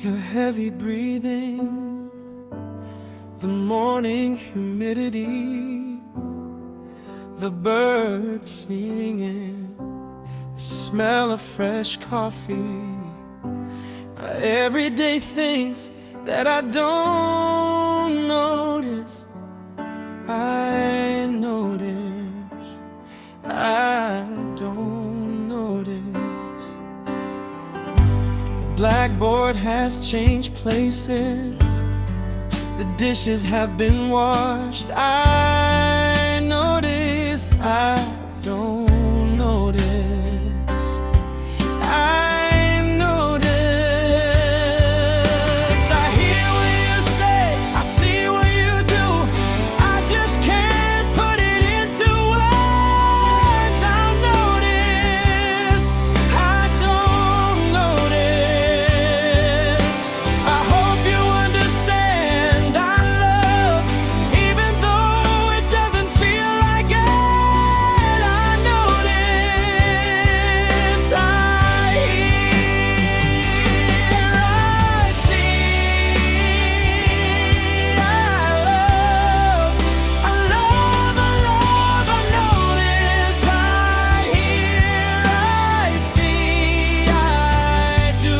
Your heavy breathing, the morning humidity, the birds singing, the smell of fresh coffee, everyday things that I don't notice. I notice, I don't notice. The blackboard has changed places, the dishes have been washed. I notice, I don't notice. I notice. I hear what you say, I see what you do. I just can't put it into words. I notice, I don't notice. I hope you understand. I love, even though it doesn't feel like it. I notice, I hear, I see, I love, I love, I love, I notice. I hear, I see, I do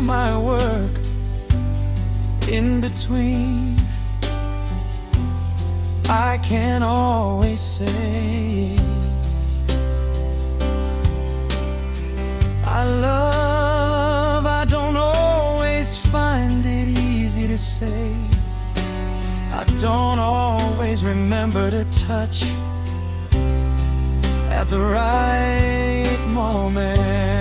my work in between. I can't always say I love. I don't always find it easy to say. I don't always remember to touch at the right moment.